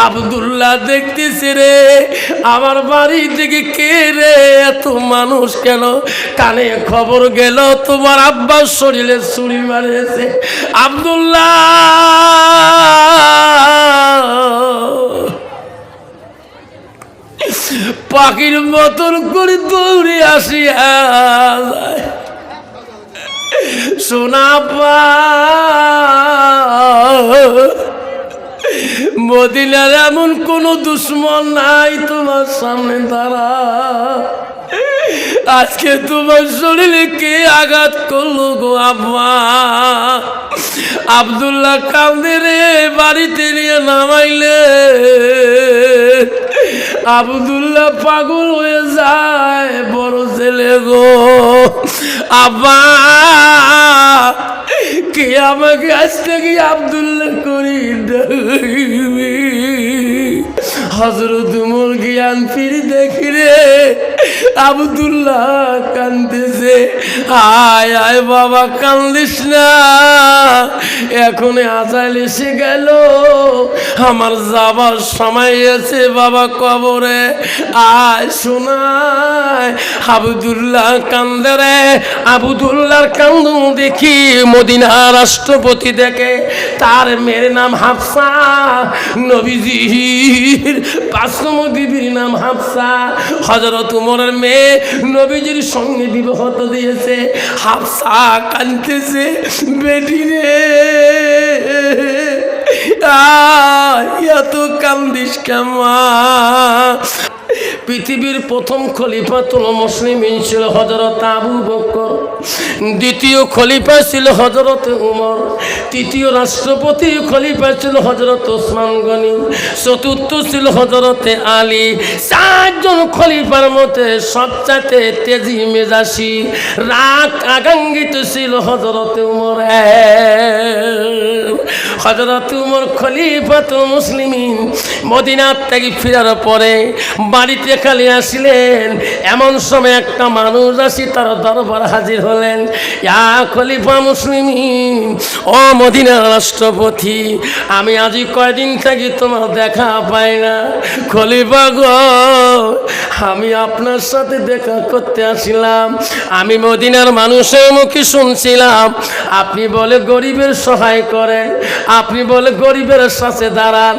আব্দুল্লাহ দেখতেছে রে আমার বাড়ি থেকে কে রে এত মানুষ কেন? কানে খবর গেল তোমার আব্বার শরীরে ছুরি মারেছে। আব্দুল্লাহ পাখির মতন করে দৌড়ে আসিয়া সোনা মদিনার এমন কোন দুশ্মন নাই তোমার সামনে দাঁড়া। আজকে তোমার শরীরে কে আঘাত করলো গো আব্বা? আব্দুল্লাহ কান্দে রে বাড়িতে নিয়ে নামাইলে আব্দুল্লাহ পাগল হয়ে যায়। বড় ছেলে গো আব্বা কে আমাকে আজ থেকে আব্দুল্লাহ করি হযরত উমর জ্ঞান ফিরে দেখি রে আব্দুল্লাহ কান্দেছে। আয় আয় বাবা কান্দিস না, এখন আজাল এসে গেল, আমার যাবার সময় আছে বাবা কবরে। আয় শোনায় আব্দুল্লাহ কান্দে রে। আব্দুল্লাহর কান্দ দেখি মদিনা রাষ্ট্রপতি দেখে, তার মেয়ের নাম হাফসা, নবীজির পাঁচম বিবির নাম হাফসা। হযরত উমরের মেয়ে নবীজির সঙ্গে বিবাহ দিয়েছে। হাফসা কাঁদতেছে, বেটি রে এত কান্দিস কেমন? পৃথিবীর প্রথম খলিফাতুল মুসলিমিন ছিল হযরত আবু বকর, দ্বিতীয় খলিফা ছিল হযরত উমর, তৃতীয় রাষ্ট্রপতি খলিফা ছিল হযরত ওসমান গনি, চতুর্থ ছিল হযরত আলী। চারজন খলিফার মধ্যে সবচাইতে তেজি মেজাজি রাগ আকাঙ্ক্ষিত ছিল হযরত উমর। হযরত উমর খলিফাতুল মুসলিমিন মদিনার থেকে ফেরার পরে বাড়িতে খালি আসলেন, এমন সময় একটা মানুষ আসি তার দরবার হাজির হলেন। ইয়া খলিফা মুসলিমিন, ও মদিনার রাষ্ট্রপতি, আমি আজ কয়দিন থেকে তোমার দেখা পাই না। খলিফা গো, আমি আপনার সাথে দেখা করতে আসলাম। আমি মদিনার মানুষের মুখে শুনছিলাম আপনি বলে গরিবের সহায় করেন, আপনি বলে গরিবের সাথে দাঁড়ান,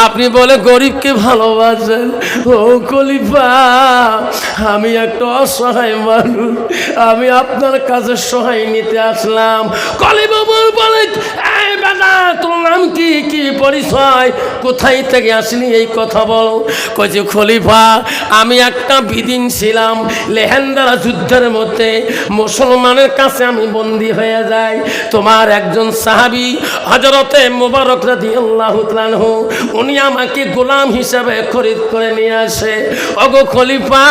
আপনি বলে গরিবকে ভালোবাসেন। ও খলিফা, আমি একটা অসহায় মানুষ, আমি আপনার কাছে সহায় নিতে আসলাম। খলিফা বলে, এই বেটা, তোর নাম কি, কি পরিচয়, কোথায় থেকে আসলি, এই কথা বলো। কইছে খলিফা, আমি একটা বিদিন ছিলাম, লেহেন্দারা যুদ্ধের মধ্যে মুসলমানের কাছে আমি বন্দী হয়ে যাই। তোমার একজন সাহাবী হযরতে মুবারক রাদিয়াল্লাহু তাআলা আনহু, উনি আমাকে গোলাম হিসেবে খরিদ করে নিয়ে আসে। ওগো খলিফা,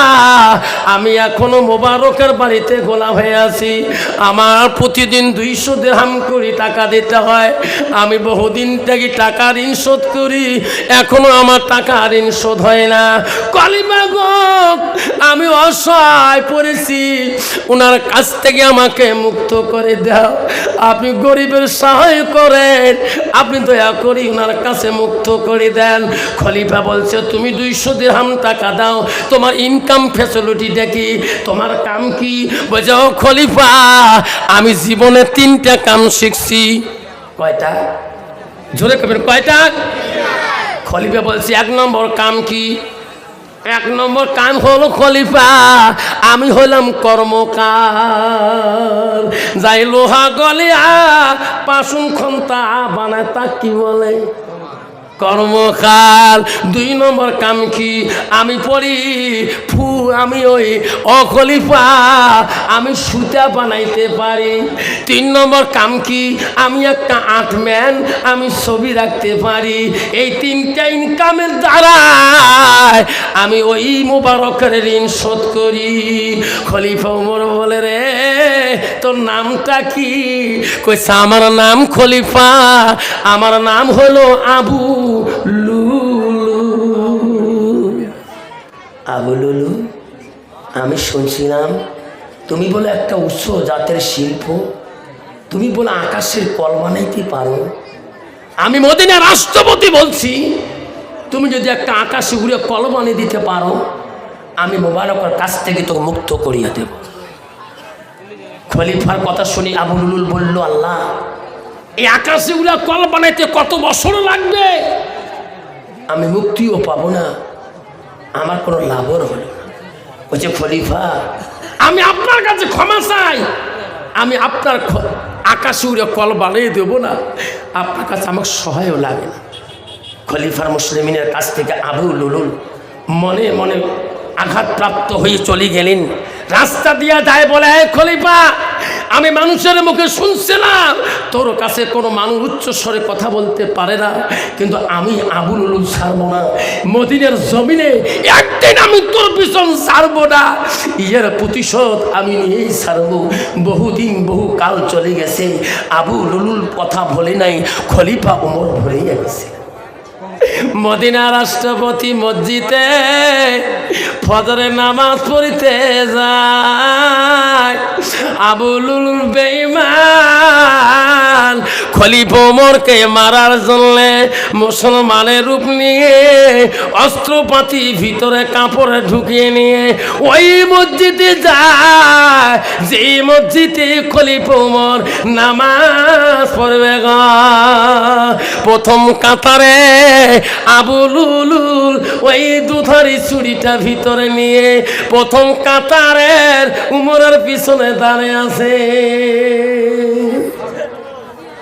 আমি এখনো মুবারকের বাড়িতে গোলাম হয়ে আছি। আমার প্রতিদিন 200 দিরহাম করে টাকা দিতে হয়। আমি বহুদিন থেকে টাকা ঋণ শোধ করি, এখনো আমার টাকা ঋণ শোধ হয় না। খলিফা গো, আমি অসহায় পড়েছি, ওনার কাছ থেকে আমাকে মুক্ত করে দাও। আপনি গরিবের সহায় করেন, আপনি দয়া করে ওনার কাছে মুক্ত করে দেন। খলিফা বলছে, তুমি 200 দিরহাম টাকা দাও, তোমার ইনকাম ফ্যাসিলিটি দেখি, তোমার কাম কি? বলছে, ও খলিফা, আমি জীবনে 3টা কাম শিখছি। কয়টা? জোরে কবেন, কয়টা? খলিফা বলছে, 1 নম্বর কাম কি? 1 নম্বর কাম হলো খলিফা, আমি হলাম কর্মকার, যাই লোহা গলিয়া পাশুন খন্তা বানায়, তা কি বলে? কর্মকার। 2 নম্বর কাম কি? আমি পড়ি আমি ওই খলিফা, আমি সুতা বানাইতে পারি। 3 নম্বর কাম কি? আমি একটা আর্টম্যান, আমি ছবি রাখতে পারি। এই 3টা ইনকামের দ্বারা আমি ওই মুবারকের ঋণ শোধ করি। খলিফা উমর বলে, রে তোর নামটা কি? কইছে, আমার নাম খলিফা, আমার নাম হলো আবু লুলু। আবু লুলু, আমি শুনছিলাম তুমি বলে একটা উচ্চ জাতের শিল্প, তুমি বলে আকাশের কল বানাইতে পারো। আমি মদিনার রাষ্ট্রপতি বলছি, তুমি যদি একটা আকাশে উড়ে কলম আনি দিতে পারো, আমি মোবারকের কাছ থেকে তোকে মুক্ত করিয়ে দেব। খলিফার কথা শুনি আবু লুলুল বলল, আল্লাহ, এই আকাশে উড়ে কল বানাইতে কত বছর লাগবে? আমি মুক্তিও পাবো না, আমার কোনো লাভও হলো না। বলছে, খলিফা, আমি আপনার কাছে ক্ষমা চাই, আমি আপনার আকাশে উড়ে কল বানিয়ে দেবো না, আপনার কাছে আমার সহায়ও লাগে না। খলিফার মুসলিমিনের কাছ থেকে আবু লুলুল মনে মনে আঘাতপ্রাপ্ত হয়ে চলে গেলেন। রাস্তা দিয়া যায় বলে, হে খলিফা, আমি মানুষের মুখে শুনছিলাম তোর কাছে কোনো মানুষ উচ্চস্বরে কথা বলতে পারে না, কিন্তু আমি আবু লুলুল ছাড়বো না। মদিনার জমিনে একদিন আমি তোর পিছন ছাড়বো না, ইয়ের প্রতিশোধ আমি নিয়েই ছাড়বো। বহুদিন বহু কাল চলে গেছে, আবু লুলুল কথা বলে নাই, খলিফা ওমর ভরে গেছে। মদিনা রাষ্ট্রপতি মসজিদে ফজরে নামাজ পড়িতে যায়। আবু লুলুল বেঈমান খলিফা ওমরকে মারার জন্য মুসলমানের রূপ নিয়ে অস্ত্রপাতি ভিতরে কাপড়ে ঢুকিয়ে নিয়ে ওই মসজিদে যায়, যে মসজিদে খলিফা ওমর নামাজ পড়বে। প্রথম কাতারে আবু লুলুল ওই দুধারি ছুরিটা ভিতরে নিয়ে প্রথম কাতারের উমরের পিছনে দাঁড়িয়ে আছে।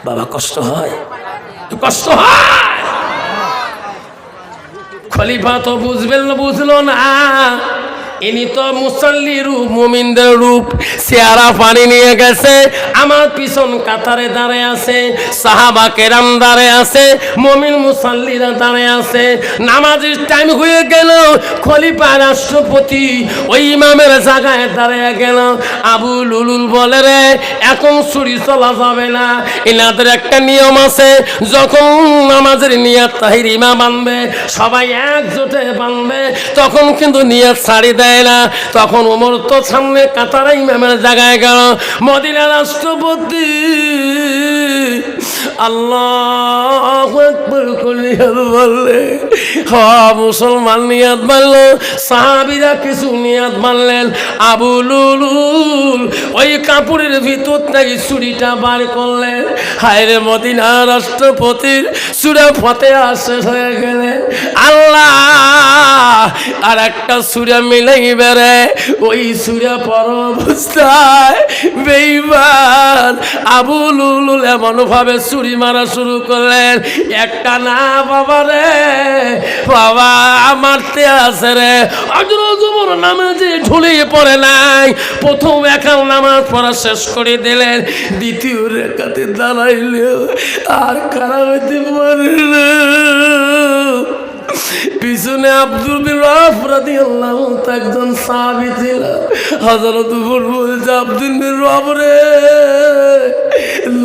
বাবা, কষ্ট হয়, কষ্ট হয়। খলিফা তো বুঝলো না, ইনি তো মুসল্লি রূপ, মুমিনদের রূপ, চেহারা পানি নিয়ে গেছে। আমার পিছন কাতারে দাঁড়িয়ে আছে, সাহাবা কেরাম দাঁড়িয়ে আছে, মুমিন মুসল্লিরা দাঁড়িয়ে আছে। নামাজের টাইম হয়ে গেল, খলিফা রাষ্ট্রপতি ওই ইমামের জায়গায় দাঁড়িয়ে গেল। আবু লুলুল বলে, রে এখন ছুরি চলা যাবে না, এনাদের একটা নিয়ম আছে, যখন নামাজের নিয়াত তাহির ইমাম বানবে, সবাই একজোটে বানবে, তখন কিন্তু নিয়াত ছাড়ি দেয় না। তখন ওমর তো সামনে কাতারে ইমামের জায়গায় গেল। মদিনা রাষ্ট্রপতি আল্লাহু আকবার বললে, মুসলমান নিয়াত মানলো, সাহাবীরা কিছু নিয়াত মানলেন। আবু লুলুল ওই কাপড়ের ভিতর থেকে ছুরিটা বার করলেন। হায়রে, মদিনা রাষ্ট্রপতির সূরা ফাতিহা শেষ হয়ে গেলেন। আল্লাহ আর একটা সূরা মিলাই বেড়ে, ওই সূরা পড়া অবস্থায় বেঈমান আবু লুলুল এমন ভাবে ছুরি মারা শুরু করলেন, একটা না বাবা রে বাবা, মারতে আসে রে। হযরত ওমর নামাজে ঢুলিয়ে পড়ে নাই, প্রথম একাল নামাজ পড়া শেষ করে দিলেন, দ্বিতীয় রাকাতে দাঁড়াইলেও আর খারাপ হইতে পারে না। পিছনে আব্দুল বিন রাফ রাদিয়াল্লাহু তাআলা একজন সাহাবী ছিল। হযরত ওমর বলছে, আব্দুল বিন রাফ রে,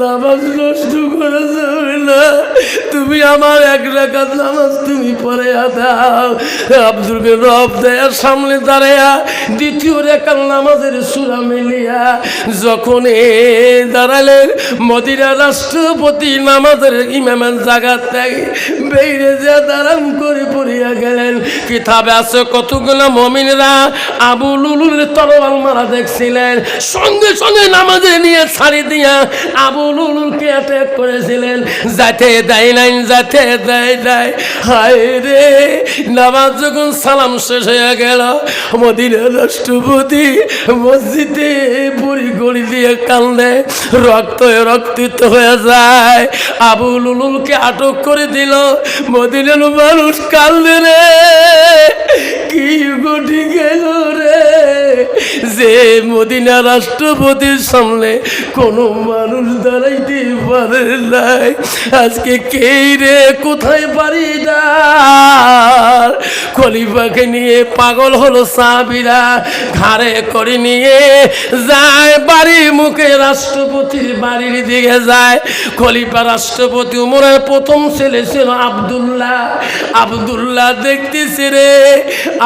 নামাজ নষ্ট করা যাবে না, তুমি আমার এক রাকাত নামাজ তুমি পড়ে দাও। আব্দুল বিন রাফ দেয়ার সামনে দাঁড়ায়া দ্বিতীয় রাকাত নামাজের সূরা মিলিয়া যখন দাঁড়ালেন, মদিনা রাষ্ট্রপতি নামাজের ইমামের জায়গা থেকে বেরিয়ে যা দাঁড়াম করে পড়িয়া গেলেন। কিতাবে আছে কতগুলো মুমিনরা আবু লুলুলের তরবাল মারা দেখছিলেন, সঙ্গে সঙ্গে নামাজে নিয়ে ছাড়ি দিয়া আবু লুলুলকে অ্যাটাক করেছিলেন। যাতে দেয় নাই, যাতে দেয় নাই। হায় রে, নামাজ যখন সালাম শেষ হয়ে গেল, মদিনার রাষ্ট্রপতি মসজিদে বুড়ি গড়ি দিয়ে কান্দে, রক্ত রক্তিত হয়ে যায়। আবু লুলুলকে আটক করে দিল। মদিনার মানুষ কান্দে রে, কি ঘটে গেল রে, যে মদিনা রাষ্ট্রপতির সামনে কোনো মানুষ দাঁড়াইতে পারে নাই। আজকে কে রে, কোথায় বাড়ি না? খলিফাকে নিয়ে পাগল হলো সাহাবীরা, ঘাড়ে করে নিয়ে যায় বাড়ি মুখে, রাষ্ট্রপতির বাড়ির দিকে যায়। খলিফা রাষ্ট্রপতি উমরের প্রথম ছেলে ছিল আব্দুল্লাহ। আব্দুল্লাহ দেখতেছে রে,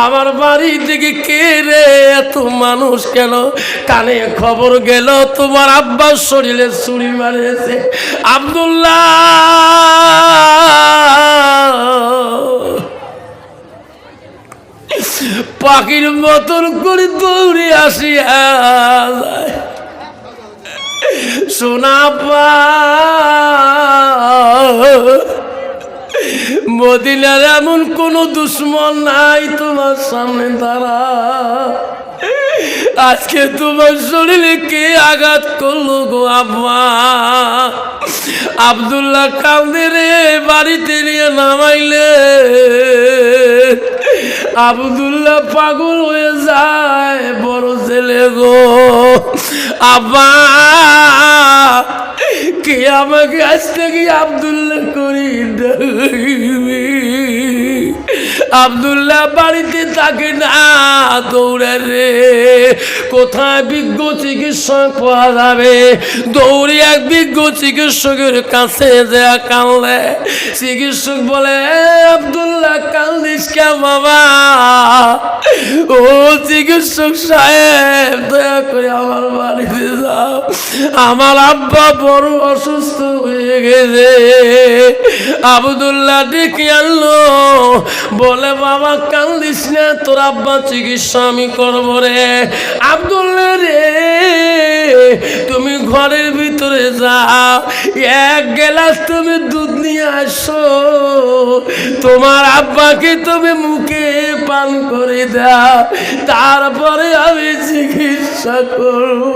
আমার বাড়ি থেকে কে রে, এত মানুষ কেন? কানে খবর গেল তোমার আব্বার শরীরে ছুরি মারেছে। আব্দুল্লাহ পাখির মতন করে দৌড়ে আসিয়া যায়। সোনাপা মদিনার এমন কোন দুশ্মন নাই তোমার সামনে দাঁড়া। আজকে তোমার শরীরে কে আঘাত করলো গো আব্বা? আব্দুল্লাহ কান্দে রে, বাড়িতে নিয়ে নামাইলে আব্দুল্লাহ পাগল হয়ে যায়। বড় ছেলে গো আব্বা, কে আমাকে আজ থেকে আব্দুল্লাহ করি? আব্দুল্লাহ বাড়িতে থাকে না, দৌড়ে রে কোথায় বিজ্ঞ চিকিৎসক পাওয়া যাবে। দৌড়ে এক বিজ্ঞ চিকিৎসকের কাছে দেয়া কানলে চিকিৎসক বলে, আব্দুল্লাহ কান্দিস কে বাবা? ও চিকিৎসক সাহেব, দয়া করে আমার বাড়িতে যাও, আমার আব্বা বড় অসুস্থ হয়ে গেছে। আব্দুল্লাহ ডেকে আনলো, বলে বাবা কান্দিস না, তোর আব্বা চিকিৎসা আমি করবো রে। আব্দুল্লাহ রে, তুমি ঘরের ভিতরে যাও, এক গ্লাস তুমি দুধ নিয়ে আসো, তোমার আব্বাকে তুমি মুখে পান করে দাও, তারপরে আমি চিকিৎসা করবো।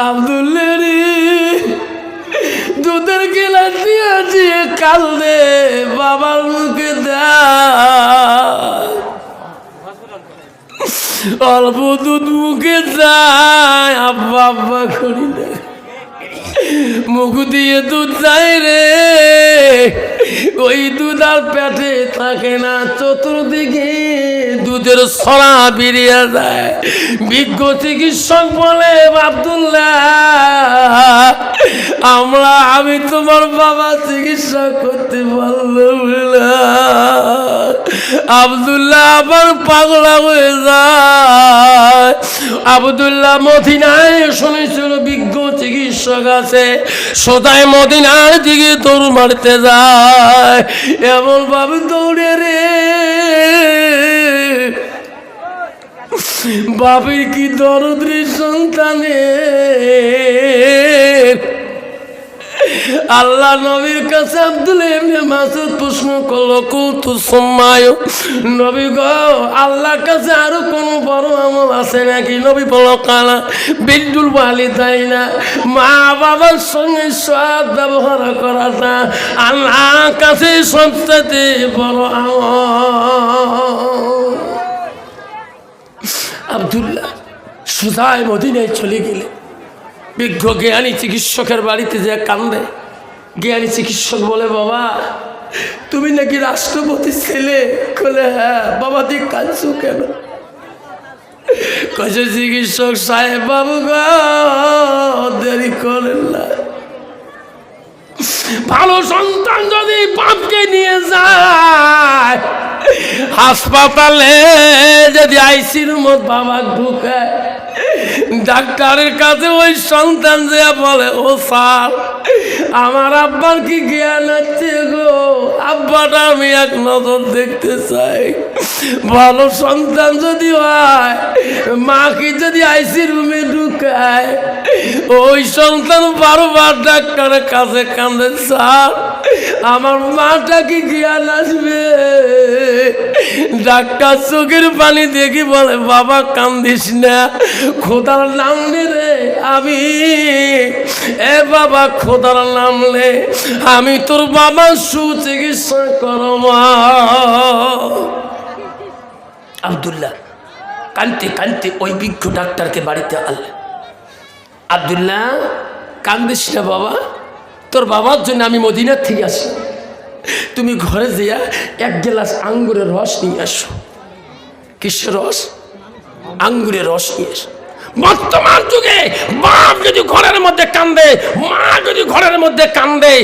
আব্দুল্লাহ রে দুধের গেলা দিয়ে দিয়ে কান্দে, বাবার মুখে দেয়, অল্প দুধ মুখে যায়, আব্বা আব্বা করি না, মুখ দিয়ে দুধ যায় রে, ওই দুধ আর পেটে থাকে না, চতুর্দিকে দুধের ছড়া বেরিয়ে যায়। বিজ্ঞ চিকিৎসক বলে, আব্দুল্লাহ আমি তোমার বাবা চিকিৎসা করতে পারলাম না। আব্দুল্লাহ আবার পাগলা হয়ে যায়। আব্দুল্লাহ মদিনায় শুনেছিল বিজ্ঞ চিকিৎসক আছে, সদায় মদিনার দিকে দৌড় মারতে যায়। এমন ভাবে দৌড়ে রে, বাপের কি দরদি সন্তানের। আল্লাহ নবীর কাছে আব্দুল্লাহ ইবনে মাসউদ প্রশ্ন করলো, কুতু সুম্মায়, নবী গো আল্লাহর কাছে আরো কোন বড় আমল আছে নাকি? নবী বলল, কালা বিদ্যুল ওয়ালিদাইনা, মা বাবার সঙ্গে সৎ ব্যবহার করাটা আল্লাহর কাছে সবচেয়ে বড় আমল। আব্দুল্লাহ সুজায় মদিনায় চলে গেলে বিজ্ঞ জ্ঞানী চিকিৎসকের বাড়িতে যে কান্দে। জ্ঞানী চিকিৎসক বলে, বাবা তুমি নাকি রাষ্ট্রপতির ছেলে? বলে, হ্যাঁ। বাবা তুই কাঁদছো কেন? কয়েছে চিকিৎসক সাহেব, বাবু গো দেরি করেন না, ভালো সন্তান যদি বাপকে নিয়ে যায় হাসপাতালে, যদি আইসির মধ্যে বাবা ঢুকায়, ডাক্তারের কাছে ওই সন্তান যে বলে, ও স্যার আমার আব্বার কি জ্ঞান আছে গো? আব্বাটা আমি এক নজর দেখতে চাই। ভালো সন্তান যদি হয়, মাকে যদি আইসি রুমে ঢুকায়, ওই সন্তান বারবার ডাক্তারের কাছে কান্দে, স্যার আমার মাটা কি জ্ঞান আসবে? ডাক্তার চোখের পানি দেখি বলে, বাবা কান্দিস না, খোদার নাম রে, আমি এ বাবা খোদার নাম লে, আমি তোর বাবা সুচিকিৎসা করব। আব্দুল্লাহ কানতে কানতে ওই বিজ্ঞ ডাক্তারকে বাড়িতে আনলেন। আব্দুল্লাহ কান্দিস না বাবা, তোর বাবার জন্য আমি মদিনার থেকে আসি, তুমি ঘরে যেয়া এক গ্লাস আঙ্গুরের রস নিয়ে আসো। কিসের রস? আঙ্গুরের রস নিয়ে আসো। বর্তমান যুগে বাপ যদি ঘরের মধ্যে কান্দে, মা যদি ঘরের মধ্যে কান্দে,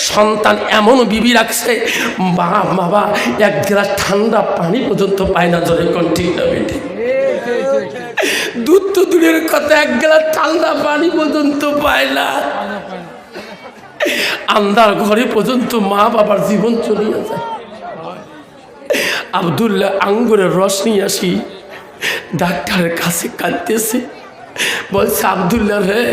সন্তান এমন বিবি রাখছে, বাবা এক গ্লাস ঠান্ডা পানি পর্যন্ত পায় না। জোরে কোন ঠিক না বেটি? দুধ তো দূরের কথা, এক গ্লাস ঠান্ডা পানি পর্যন্ত পায় না। আন্ধার ঘরে পর্যন্ত মা বাবার জীবন চলিয়ে যায়। আব্দুল্লাহ আঙ্গুরের রস নিয়ে আসি ডাক্তারের কাছে কাঁদতেছে, বলছে আব্দুল্লাহ রে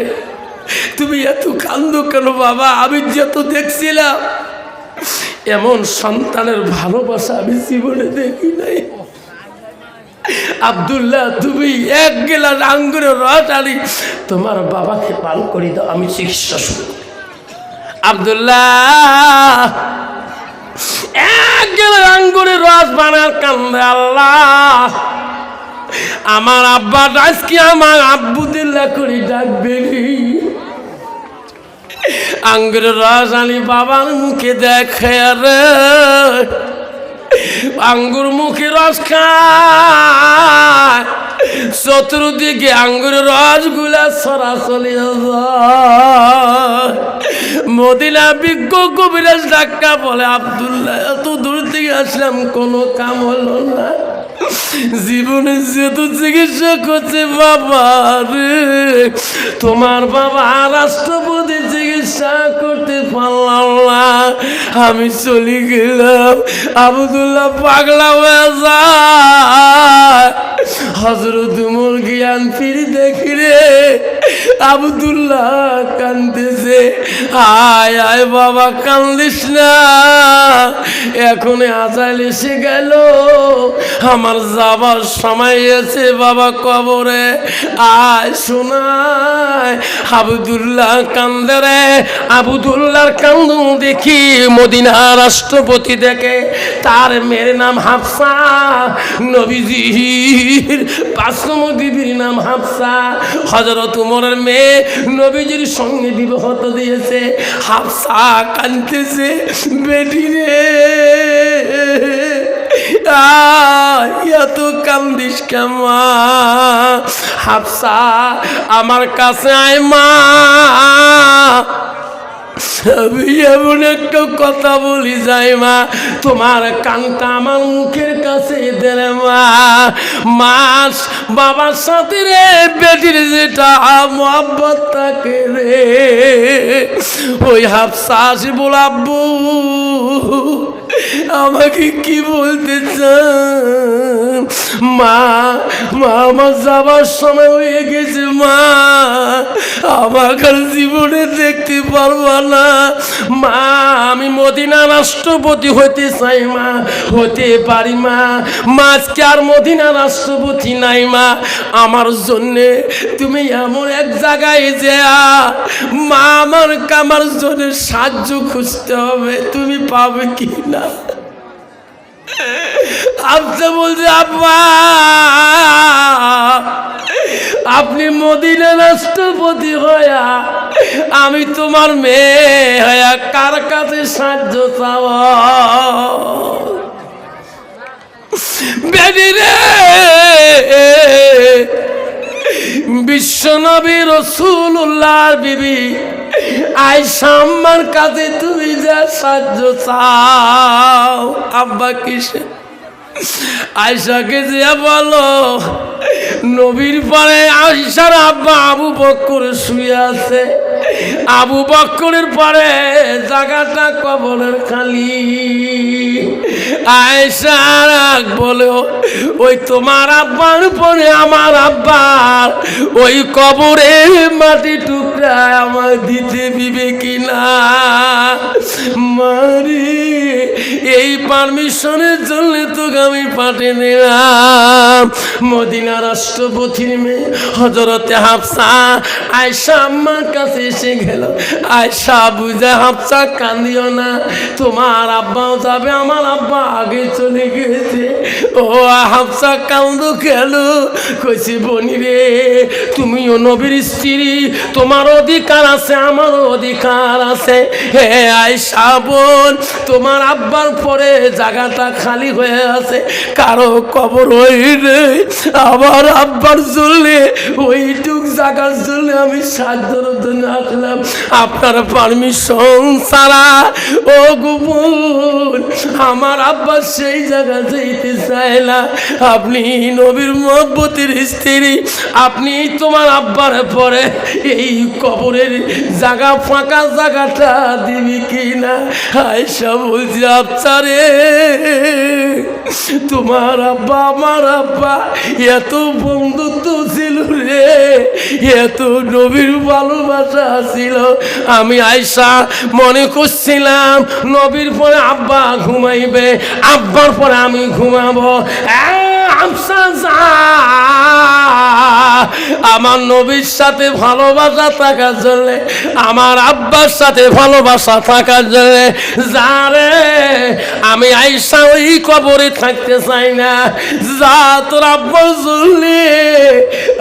তুমি এত কান্দো কেন বাবা? আমি যত দেখছিলাম এমন সন্তানের ভালোবাসা আমি জীবনে দেখি নাই। আব্দুল্লাহ তুমি এক গেলাস আঙ্গুরের রস আনি তোমার বাবাকে পান করি দাও, আমি চিকিৎসা শুরু করি। আব্দুল্লাহ এক গেলাস আঙ্গুরের রস বানার কান্দে, আল্লাহ আমার আব্বা আজকে আমার আব্বুদুল্লাহ করে ডাকবে। আঙ্গুরের রস আনি বাবার মুখে দেখে, রে আঙ্গুর মুখে রস খায়, চতুর্দিকে আঙ্গুরের রসগুলা সরাসরি মদিনা বিজ্ঞ কবিরাজ ডাক্তার বলে আব্দুল্লাহ এত দূর থেকে আসলাম কোনো কাম হলো না, জীবনে যেত চিকিৎসা করছে বাবা রে, তোমার বাবা রাষ্ট্রপতি চিকিৎসা করতে পারলাম না, আমি চলে গেলাম। আব্দুল্লাহ পাগলা হয়ে যায়, হযরত উমর জ্ঞান ফিরে দেখি রে আব্দুল্লাহ কান্দেছে। আয় আয় বাবা কান্দিস না, এখন আজাল এসে গেল, আমার যাবার সময় এসে বাবা কবরে, আয় শোনায়। আব্দুল্লাহ কান্দে রে, আব্দুল্লাহর কান্দু দেখি মদিনা রাষ্ট্রপতি দেখে, তার মেয়ের নাম হাফসা, নবীজির পাঁচম বিবির নাম হাফসা, হযরত উমরের মেয়ে নবীজির সঙ্গে বিবাহ দিয়েছে। হাফসা কাঁদতেছে, বেটি রে এত কান্দিস কেমন? হাফসা আমার কাছে আয় মা, আমি এমন একটা কথা বলি যাই মা, তোমার কানটা আমার মুখের কাছে দেরে মা। মাস বাবার সাথে রে বেটির যেটা মোহাব্বত থাকে রে, ওই হাফসা আসি বল আব্বু আমাকে কি বলতে চান? মা মা আমার যাবার সময় হয়ে গেছে মা, আমাকে জীবনে দেখতে পারবো না মা, আমি মদিনা রাষ্ট্রপতি হতে চাই মা, হতে পারি মা, আজকে আর মদিনা রাষ্ট্রপতি নাই মা, আমার জন্যে তুমি এমন এক জায়গায় যে মা আমার জন্য সাহায্য খুঁজতে হবে, তুমি পাবে কি না? আব্বা বলছে আব্বা আপনি মদিনা রাষ্ট্রপতি হয়া আমি তোমার মেয়ে হয়া কার কাছে সাহায্য চাও? বেদি রে বিশ্বনবী রাসূলুল্লাহর বিবি আয়েশা আম্মার কাছে তুমি যা সাহায্য চাও। আব্বা কিসে? আয়েশাকে যে বলো নবীর পরে আয়েশার আব্বা আবু বকর শুয়ে আছে, আবু বকরের পরে জায়গাটা কবরের খালি। আয়েশা বলে ওই তোমার আব্বার পরে আমার আব্বার ওই কবরে মাটি টুকরা আমার দিতে দিবে কিনা? মারি এই পারমিশনের জন্য তো আমি পাঠিয়ে দিলাম। মদিনা রাষ্ট্রপতির মেয়ে হযরতে হাফসা আয়েশা আম্মার কাছে এসে গেল। আয়েশা বুঝে হাফসা কান্দিও না, তোমার আব্বাও যাবে, আমার আব্বা আগে চলে গেছে। ও হাফসা কান্দো কেন? কইছি বনি রে তুমিও নবীর স্ত্রী, তোমার অধিকার আছে আমারও অধিকার আছে। হে আয়েশা বোন, তোমার আব্বার পরে জায়গাটা খালি হয়ে আছে, কারো কবর হইলে আমার আব্বার জন্য ওইটুক জায়গার জন্য আমি সাহায্যের জন্য আসলাম, আপনার পারমিশন ছাড়া। ও গোপন আমার আব্বা সেই জায়গা যেতে চায় না। আপনি নবীর মহব্বতের স্ত্রী, আপনি তোমার আব্বার পরে এই কবরের জায়গা ফাঁকা জায়গাটা দিবি কিনা? আয়েশা বলছি আচ্ছারে তোমার আব্বা আমার আব্বা এত বন্ধুত্ব ছিল রে, এত নবীর ভালোবাসা ছিল। আমি আয়েশা মনে করছিলাম নবীর পরে আব্বা ঘুমাইবে, আব্বার পরে আমি ঘুমাবো। আমার নবীর সাথে ভালোবাসা থাকার জন্য, আমার আব্বার সাথে ভালোবাসা থাকার জন্য যারে আমি আয়েশা ওই কবরে থাকতে চাই না। যা তোর আব্বার জন্য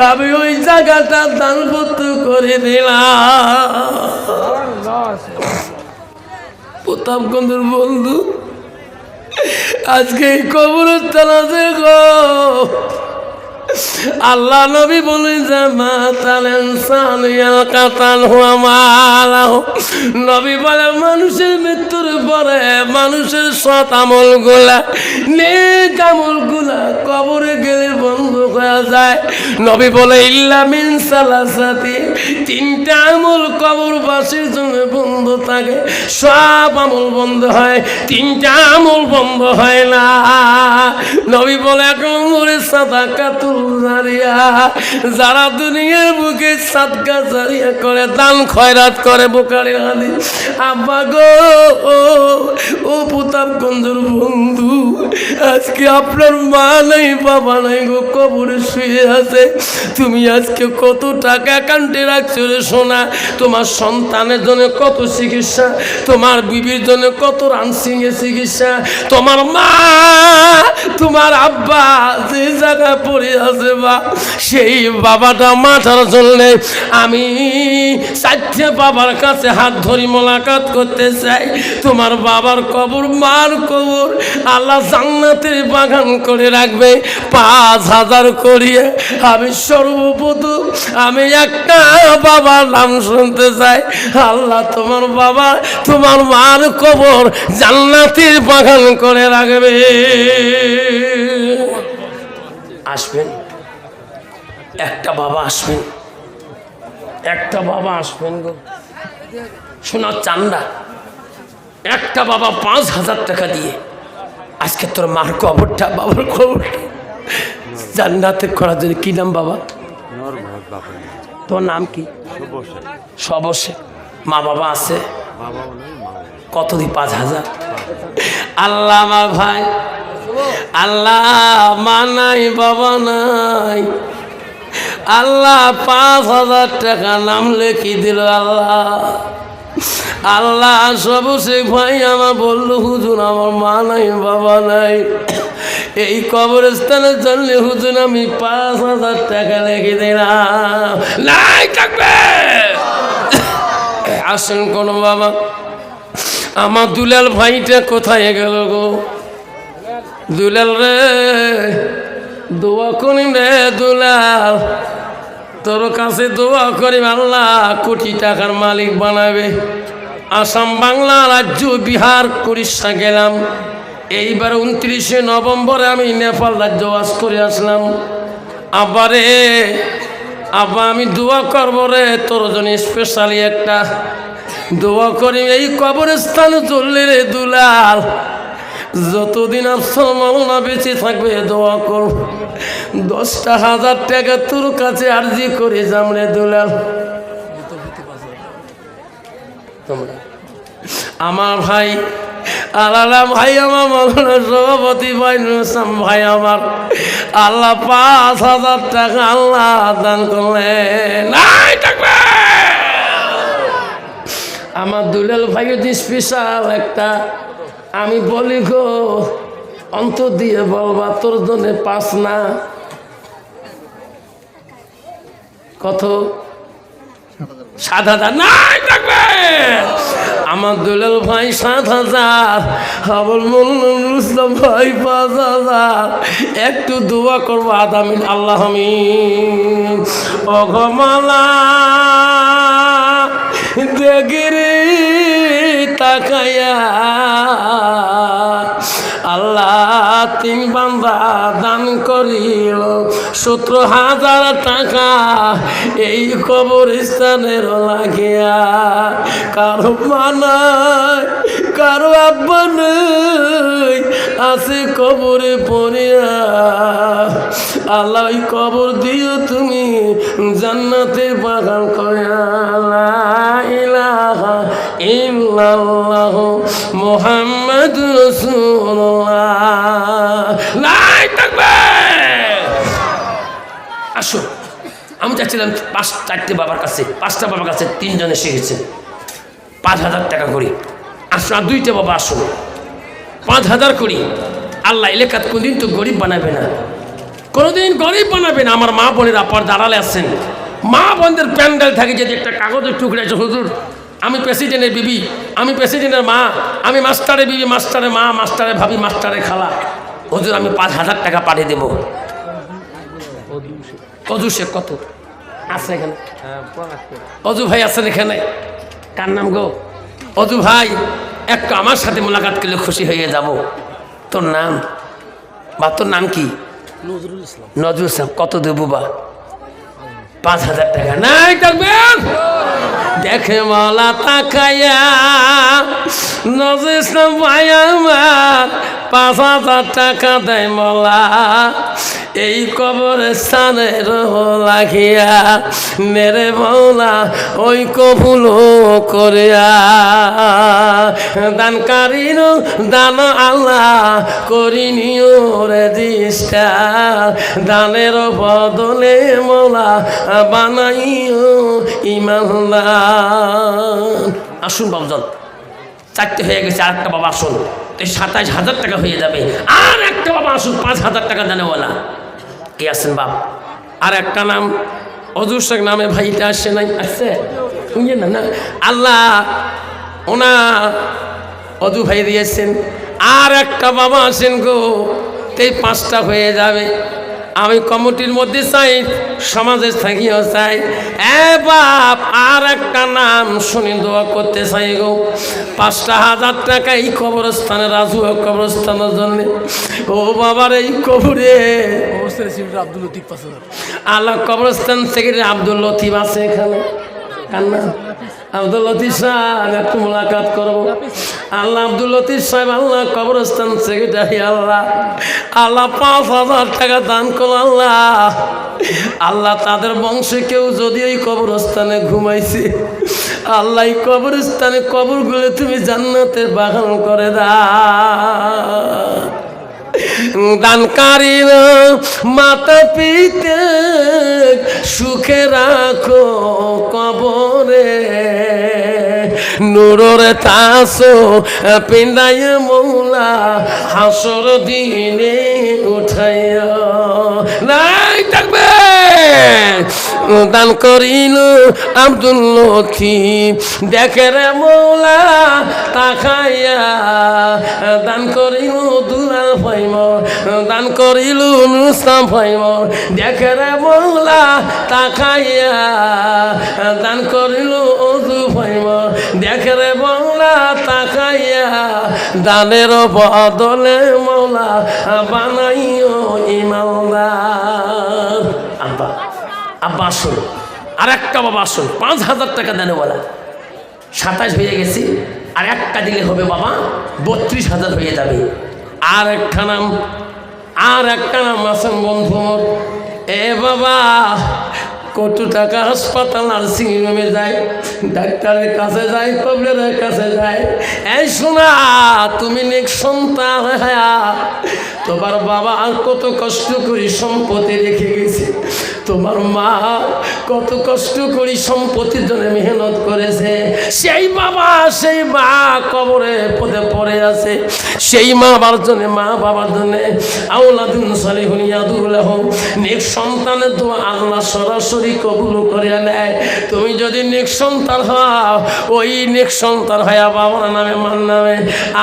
আমি ওই জায়গাটা দানপত্র করে দিলাম। প্রতাপগঞ্জের বন্ধু আজকে এই কবরস্থান আছে গো। আল্লাহ নবী বলেন যে নবী বলে মানুষের মৃত্যুর পরে মানুষের সৎ আমল গুলা, নেক আমল গুলা কবরে গেলে বন্ধ হয়ে যায়। নবী বলে ইল্লা মিন সালাসাতি, তিনটা আমল কবরবাসীর জন্য বন্ধ থাকে। সব আমল বন্ধ হয়, তিনটা আমল বন্ধ হয় না। নবী বলে এক নম্বরে সাদাকাতুল জারিয়া, যারা দুনিয়ার বুকে সাদকা জারিয়া করে, দান খয়রাত করে। বুখারীর হাদিস। আব্বা গো ও প্রতাপগঞ্জের বন্ধু, আজকে আপনার মা নাই বাবা নাই গো, কবরে শুয়ে আছে। তুমি আজকে কত টাকা অ্যাকাউন্টে রাখছো রে সোনা? তোমার সন্তানের জন্য কত চিকিৎসা, তোমার বিবির জন্য কত রানসিংয়ের চিকিৎসা, তোমার মা তোমার আব্বা যে জায়গায় পড়ে আছে বা সেই বাবাটা মাথার জন্য আমি চারটে বাবার কাছে হাত ধরি মোলাকাত করতে চাই। তোমার বাবার কবর, মার কবর আল্লাহ জান্নাতের বাগান করে রাখবে ৫,০০০ করিয়ে। আমি সর্বপ্রথম আমি একটা বাবার নাম শুনতে চাই। আল্লাহ তোমার বাবা তোমার মার কবর জান্নাতের বাগান করে রাখবে। আসবেন একটা বাবা, আসবেন একটা বাবা, আসবেন গো। শোনার চান্দা একটা বাবা ৫,০০০ টাকা দিয়ে আজকে তোর মার কবরটা, বাবার কবরটা জান্নাতে করার জন্য। কি নাম বাবা? তোর নাম কি? সবসে। মা বাবা আছে? কত দি? ৫,০০০। আল্লাহ আমার ভাই, আল্লাহ মা নাই বাবা নাই, আল্লাহ ৫,০০০ টাকা নাম লেখি দিল। আল্লাহ আল্লাহ সবসে ভাই আমার বললো হুজুর আমার মা নাই বাবা নাই, এই কবরস্থানের জন্য হুজুর আমি ৫,০০০ টাকা লিখে দিলাম। নাই থাকবে আসেন কোন বাবা। আমার দুলাল ভাইটা কোথায় গেল গো? দুলাল রে দোয়া করি রে দুলাল, তোর কাছে দোয়া করি আল্লাহ কোটি টাকার মালিক বানাবে। আসাম, বাংলা রাজ্য, বিহার, উড়িষ্যা গেলাম। এইবার ২৯শে নভেম্বরে আমি নেপাল রাজ্য ওয়াজ করে আসলাম। আবারে আব্বা আমি দোয়া করবো রে তোর জন্য স্পেশালি একটা দোয়া করি। এই কবরস্থানে চললে রে দুলাল, যতদিন আফসর মাওলানা বেঁচে থাকবে দোয়া কর। ১০,০০০ টাকা তোর কাছে আরজি করে যাম রে দুলাল। আমার ভাই আল্লাহ ভাই আমার মাওলানা সভাপতি ভাই নুসাম ভাই আমার আল্লাহ ৫,০০০ টাকা আল্লাহ দান করলেন। আমার দুলাল ভাই স্পেশাল একটা আমি বলি গো, অন্তর দিয়ে বলবা তোর জন্য ৫ না কত ৭,০০০ নাই থাকবে। আমার দুলাল ভাই ৭,০০০, আমার মুসলাম ভাই ৫,০০০। একটু দোয়া করবো আদামিন আল্লাহ আমিন। অগমালা দেখে রে তাকায়া তিন বান্দা দান করিল 17,000 টাকা এই কবরস্থানের লাগিয়া। কারো মা নাই, কারো আব্বা নাই, আছে কবরে পড়িয়া। আল্লাহ ওই কবর দিও তুমি জান্নাতে বাগান করিয়া। লা ইলাহা ইল্লাল্লাহ মুহাম্মাদুর রাসূলুল্লাহ। লাই তাকবীর। আসো, আমি চাচ্ছিলাম 4টে বাবার কাছে, 5টা বাবার কাছে 3 জন এসে গেছে, 5,000 টাকা করি। আসো, আর 2টে বাবা আসো, 5,000 করি। আল্লাহ এলাকাত কোনদিন তো গরিব বানাবে না, কোনোদিন গরিব বানাবে না। আমার মা বোনের আপার দাঁড়ালে আসছেন, মা বোনদের প্যান্ডেল থাকে যদি একটা কাগজের টুকরে আছে, হুজুর আমি প্রেসিডেন্টের বিবি, আমি প্রেসিডেন্টের মা, আমি মাস্টারের বিবি, মাস্টারের মা, মাস্টারের ভাবি, মাস্টারের খালা, হুজুর আমি 5,000 টাকা পাঠিয়ে দেবো। অজু শেখ কত আছে এখানে? অজু ভাই আছেন এখানে? কার নাম গো? অজু ভাই, একটু আমার সাথে মোলাকাত করলে খুশি হয়ে যাব। তোর নাম বা তোর নাম কি? নজরুল ইসলাম। নজরুল ইসলাম, কত দেবো বা? 5,000 টাকা। নাই থাকবেন দেখে মালা তাকাইয়া নজরুল ইসলাম ভাই আমার 5,000 টাকা দেয় মালা এই কবরস্থানের লাগিয়া। মেরে মৌলা ওই কবুল করিয়া। দানকারীর দান আল্লাহ করিনিও রে দিষ্ঠা। দানের বদলে মৌলা বানাইও ইমানদার। আসুন বাবুজন, 4টে হয়ে গেছে, আরেকটা বাবা আসুন, 27,000 টাকা হয়ে যাবে। আর একটা বাবা আসুন, 5,000 টাকা দেনেওয়ালা। কে আসেন বাপ? আর একটা নাম অজুর শেখ নামে ভাইটা আসছে নাই? আসছে না না, আল্লাহ ওনা অজু ভাই দিয়েছেন। আর একটা বাবা আসেন গো, 5টা হয়ে যাবে। আমি কমিটির মধ্যে চাই, সমাজে থাকিও চাই। বাপ আর একটা নাম শুনি দোয়া করতে চাই গো। 5,000 টাকা এই কবরস্থানে, রাজু কবরস্থানের জন্য। ও বাবার এই কবরে আব্দুল লতিফ, আল্লাহ কবরস্থান সেক্রেটারি আব্দুল লতিফ আছে এখানে। কান্না আব্দুল লতিফ সাহেব একটু মোলাকাত করবো। আল্লাহ আব্দুল লতিফ সাহেব, আল্লাহ কবরস্থান সেক্রেটারি, আল্লাহ আল্লাহ 5,000 টাকা দান করো। আল্লাহ আল্লাহ তাদের বংশে কেউ যদি ওই কবরস্থানে ঘুমাইছে, আল্লাহ এই কবরস্থানে কবরগুলো তুমি জান্নাতের বাগান করে দাও। দানকারীর মাতা পিতা সুখে রাখো কবরে। নূরের তাসো পিন্দায় মৌলা হাসর দিনে উঠাইয়া। নাই থাকবে দান করিল আব্দুল লতিফ দেখে রে মৌলা তাকাইয়া। দান করিল দুলাল ফাইমর, দান করিল নুসলাম ফাইমর দেখে রে মৌলা তাকাইয়া। দান করিল অজু ফাইমর দেখে রে মৌলা তাকাইয়া। দানের বদলে মৌলা বানাইও ইমানদার। আব্বা আব্বা আসুন, আর একটা বাবা আসুন, 5,000 টাকা দেনে বলা। 27 হয়ে গেছি, আর একটা দিলে হবে বাবা 32,000 হয়ে যাবে। আর একটা নাম আসেন বন্ধু। এ বাবা কত টাকা হাসপাতাল নার্সিং হোমে যায়, ডাক্তারের কাছে যায়, কবরের কাছে যায়। এই শোনা, তুমি নেক সন্তান, তোমার বাবা কত কষ্ট করে সম্পত্তি রেখে গেছে, তোমার মা কত কষ্ট করে সম্পত্তির জন্য মেহনত করেছে। সেই বাবা সেই মা কবরে পদে পড়ে আছে। সেই মা বাবার জন্য, মা বাবার জন্য আওলাদুন সালিহুন ইয়াদুলাহুম, নেক সন্তানের দোয়া আল্লাহ সরাসরি কবুল করে নেয়। তুমি যদি নেক সন্তান হও, ওই নেক সন্তান হয়া বাবার নামে মান নামে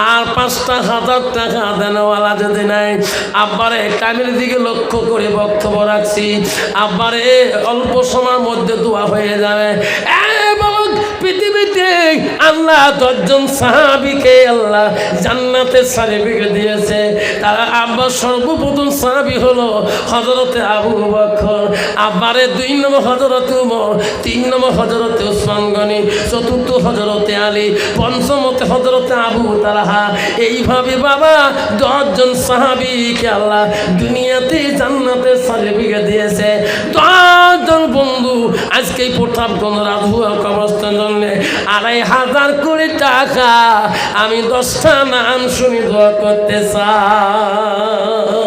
আর 5,000 টাকা দেনওয়ালা যদি নাই। আব্বারে কামের দিকে লক্ষ্য করে বক্তব্য রাখছি। আব্বারে অল্প সময়ের মধ্যে দোয়া হয়ে যাবে। পৃথিবীতে আল্লাহ 10 জন সাহাবীকে আল্লাহ জান্নাতের সার্টিফিকেট দিয়েছে। তারা আব্বার সর্বপ্রথম সাহাবী হলো হযরতে আবু বকর, আব্বারে 2 নম্বর হযরতে উমর, 3 নম্বর হযরতে উসমান গনি, 4র্থ হযরতে আলী, 5মতে হযরতে আবু তালহা। এইভাবে বাবা 10 জন সাহাবীকে আল্লাহ দুনিয়াতে জান্নাতের সার্টিফিকেট দিয়েছে। 10 জন বন্ধু আজকে এই প্রতাপগঞ্জ রাধুয়া কবরস্থান জন্য 2,500 কোটি টাকা আমি 10টা নাম শুনি দোয়া করতে চাই।